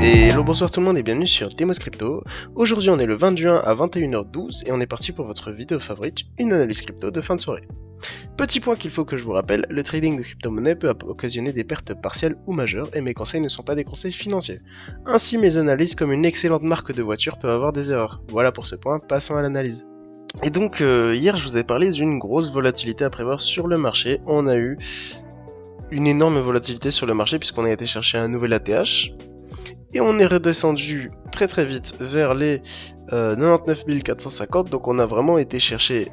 Et hello, bonsoir tout le monde et bienvenue sur Demos Crypto. Aujourd'hui on est le 20 juin à 21h12 et on est parti pour votre vidéo favorite, une analyse crypto de fin de soirée. Petit point qu'il faut que je vous rappelle, le trading de crypto-monnaie peut occasionner des pertes partielles ou majeures et mes conseils ne sont pas des conseils financiers. Ainsi mes analyses comme une excellente marque de voiture peuvent avoir des erreurs. Voilà pour ce point, passons à l'analyse. Et donc hier je vous ai parlé d'une grosse volatilité à prévoir sur le marché. On a eu une énorme volatilité sur le marché puisqu'on a été chercher un nouvel ATH. Et on est redescendu très vite vers les 99 450, donc on a vraiment été chercher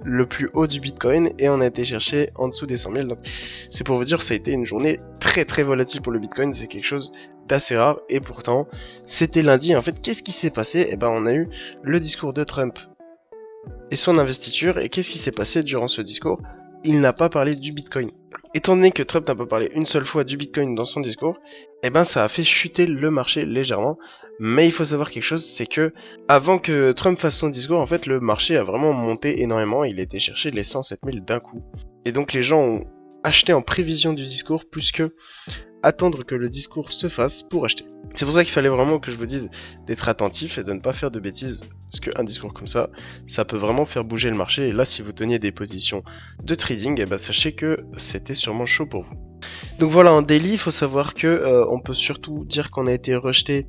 le plus haut du Bitcoin et on a été chercher en dessous des 100 000. Donc c'est pour vous dire, ça a été une journée très volatile pour le Bitcoin, c'est quelque chose d'assez rare et pourtant c'était lundi. En fait, qu'est-ce qui s'est passé? Eh ben, on a eu le discours de Trump et son investiture et qu'est-ce qui s'est passé durant ce discours? Il n'a pas parlé du Bitcoin. Étant donné que Trump n'a pas parlé une seule fois du Bitcoin dans son discours, eh ben ça a fait chuter le marché légèrement. Mais il faut savoir quelque chose, c'est que avant que Trump fasse son discours, en fait, le marché a vraiment monté énormément. Il a été chercher les 107 000 d'un coup. Et donc les gens ont acheté en prévision du discours plus que attendre que le discours se fasse pour acheter. C'est pour ça qu'il fallait vraiment que je vous dise d'être attentif et de ne pas faire de bêtises, parce qu'un discours comme ça peut vraiment faire bouger le marché, et là si vous teniez des positions de trading, eh ben, sachez que c'était sûrement chaud pour vous. Donc voilà, en daily, il faut savoir que on peut surtout dire qu'on a été rejeté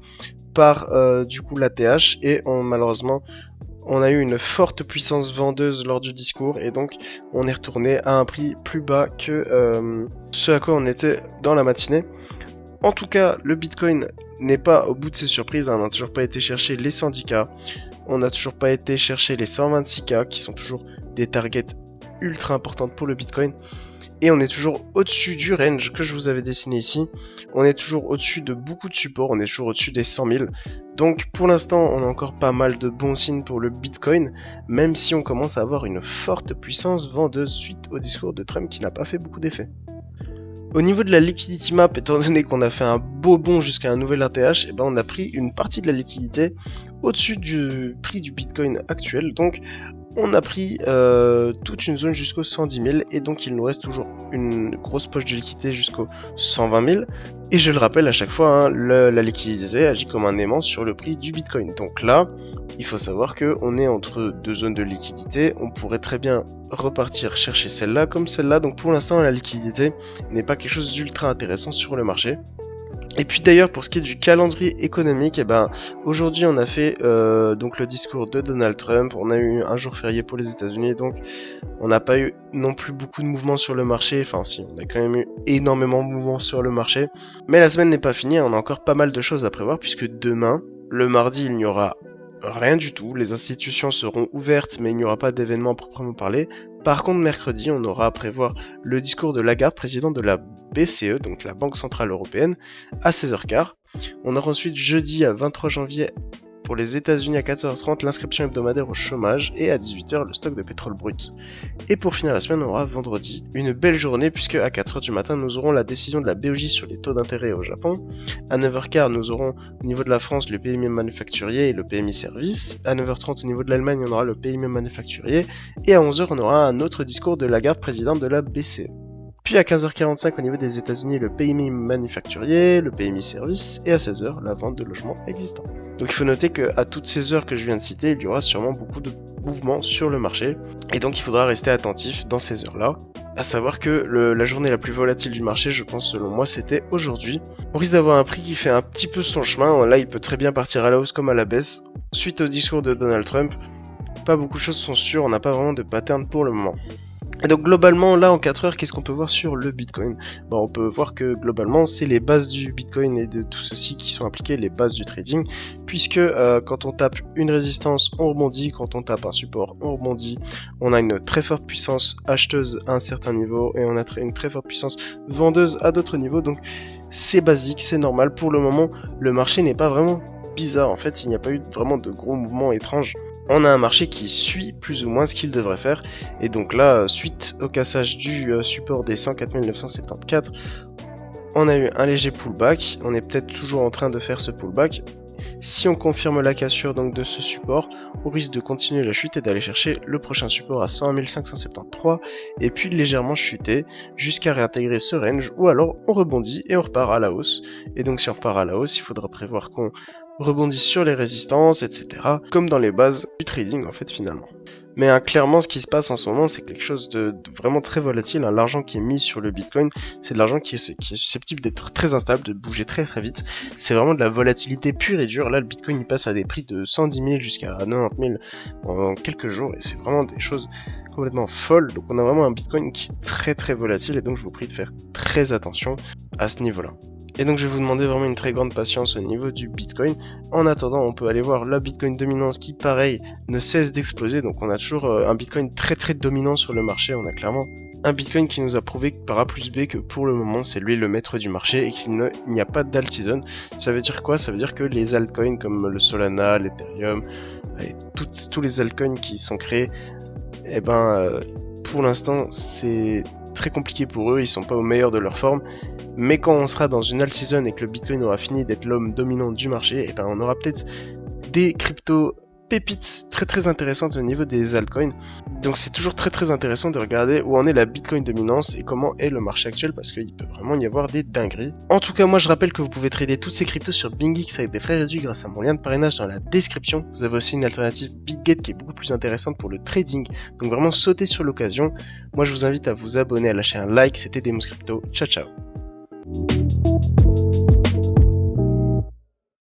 par du coup l'ATH, et malheureusement on a eu une forte puissance vendeuse lors du discours et donc on est retourné à un prix plus bas que ce à quoi on était dans la matinée. En tout cas, le Bitcoin n'est pas au bout de ses surprises, on n'a toujours pas été chercher les 110K, on n'a toujours pas été chercher les 126K qui sont toujours des targets ultra importantes pour le Bitcoin. Et on est toujours au-dessus du range que je vous avais dessiné ici. On est toujours au-dessus de beaucoup de supports, on est toujours au-dessus des 100 000. Donc pour l'instant, on a encore pas mal de bons signes pour le Bitcoin, même si on commence à avoir une forte puissance vendeuse suite au discours de Trump qui n'a pas fait beaucoup d'effet. Au niveau de la liquidity map, étant donné qu'on a fait un beau bond jusqu'à un nouvel ATH, et ben on a pris une partie de la liquidité au-dessus du prix du Bitcoin actuel. Donc on a pris toute une zone jusqu'aux 110 000 et donc il nous reste toujours une grosse poche de liquidité jusqu'aux 120 000. Et je le rappelle à chaque fois, hein, la liquidité agit comme un aimant sur le prix du Bitcoin. Donc là, il faut savoir qu'on est entre deux zones de liquidité. On pourrait très bien repartir chercher celle-là comme celle-là. Donc pour l'instant, la liquidité n'est pas quelque chose d'ultra intéressant sur le marché. Et puis d'ailleurs pour ce qui est du calendrier économique, eh ben aujourd'hui on a fait donc le discours de Donald Trump, on a eu un jour férié pour les États-Unis, donc on n'a pas eu non plus beaucoup de mouvements sur le marché, enfin si, on a quand même eu énormément de mouvements sur le marché, mais la semaine n'est pas finie, on a encore pas mal de choses à prévoir puisque demain, le mardi, il n'y aura rien du tout, les institutions seront ouvertes mais il n'y aura pas d'événement proprement parlé. Par contre, mercredi, on aura à prévoir le discours de Lagarde, président de la BCE, donc la Banque Centrale Européenne, à 16h15. On aura ensuite jeudi à 23 janvier pour les États-Unis à 14h30 l'inscription hebdomadaire au chômage et à 18h le stock de pétrole brut. Et pour finir la semaine, on aura vendredi une belle journée puisque à 4h du matin, nous aurons la décision de la BOJ sur les taux d'intérêt au Japon. À 9h15, nous aurons au niveau de la France le PMI manufacturier et le PMI service. À 9h30, au niveau de l'Allemagne, on aura le PMI manufacturier. Et à 11h, on aura un autre discours de Lagarde, présidente de la BCE. Puis à 15h45 au niveau des États-Unis, le PMI manufacturier, le PMI service, et à 16h, la vente de logements existants. Donc il faut noter qu'à toutes ces heures que je viens de citer, il y aura sûrement beaucoup de mouvements sur le marché, et donc il faudra rester attentif dans ces heures-là. À savoir que la journée la plus volatile du marché, je pense selon moi, c'était aujourd'hui. On risque d'avoir un prix qui fait un petit peu son chemin, là il peut très bien partir à la hausse comme à la baisse. Suite au discours de Donald Trump, pas beaucoup de choses sont sûres, on n'a pas vraiment de pattern pour le moment. Et donc globalement, là en 4 heures, qu'est-ce qu'on peut voir sur le Bitcoin? On peut voir que globalement, c'est les bases du Bitcoin et de tout ceci qui sont appliquées, les bases du trading, puisque quand on tape une résistance, on rebondit, quand on tape un support, on rebondit, on a une très forte puissance acheteuse à un certain niveau, et on a une très forte puissance vendeuse à d'autres niveaux, donc c'est basique, c'est normal. Pour le moment, le marché n'est pas vraiment bizarre, en fait, il n'y a pas eu vraiment de gros mouvements étranges. On a un marché qui suit plus ou moins ce qu'il devrait faire, et donc là, suite au cassage du support des 104 974, on a eu un léger pullback, on est peut-être toujours en train de faire ce pullback. Si on confirme la cassure donc de ce support, on risque de continuer la chute et d'aller chercher le prochain support à 101 573 et puis légèrement chuter jusqu'à réintégrer ce range, ou alors on rebondit et on repart à la hausse. Et donc si on repart à la hausse, il faudra prévoir qu'on rebondisse sur les résistances, etc. Comme dans les bases du trading en fait finalement. Mais clairement, ce qui se passe en ce moment, c'est quelque chose de vraiment très volatile. L'argent qui est mis sur le Bitcoin, c'est de l'argent qui est susceptible d'être très instable, de bouger très très vite. C'est vraiment de la volatilité pure et dure. Là, le Bitcoin, il passe à des prix de 110 000 jusqu'à 90 000 en quelques jours. Et c'est vraiment des choses complètement folles. Donc on a vraiment un Bitcoin qui est très très volatile. Et donc je vous prie de faire très attention à ce niveau-là. Et donc je vais vous demander vraiment une très grande patience au niveau du Bitcoin. En attendant, on peut aller voir la Bitcoin dominance qui, pareil, ne cesse d'exploser. Donc on a toujours un Bitcoin très très dominant sur le marché. On a clairement un Bitcoin qui nous a prouvé par A plus B que pour le moment c'est lui le maître du marché et qu'il n'y a pas d'alt season. Ça veut dire quoi? Ça veut dire que les altcoins comme le Solana, l'Ethereum et tous les altcoins qui sont créés, pour l'instant c'est très compliqué pour eux, ils sont pas au meilleur de leur forme. Mais quand on sera dans une alt season et que le Bitcoin aura fini d'être l'homme dominant du marché, on aura peut-être des cryptos pépites très très intéressantes au niveau des altcoins. Donc c'est toujours très très intéressant de regarder où en est la Bitcoin dominance et comment est le marché actuel, parce qu'il peut vraiment y avoir des dingueries. En tout cas, moi je rappelle que vous pouvez trader toutes ces cryptos sur BingX avec des frais réduits grâce à mon lien de parrainage dans la description. Vous avez aussi une alternative BitGet qui est beaucoup plus intéressante pour le trading, donc vraiment sautez sur l'occasion. Moi je vous invite à vous abonner, à lâcher un like. C'était Demus Crypto, ciao ciao.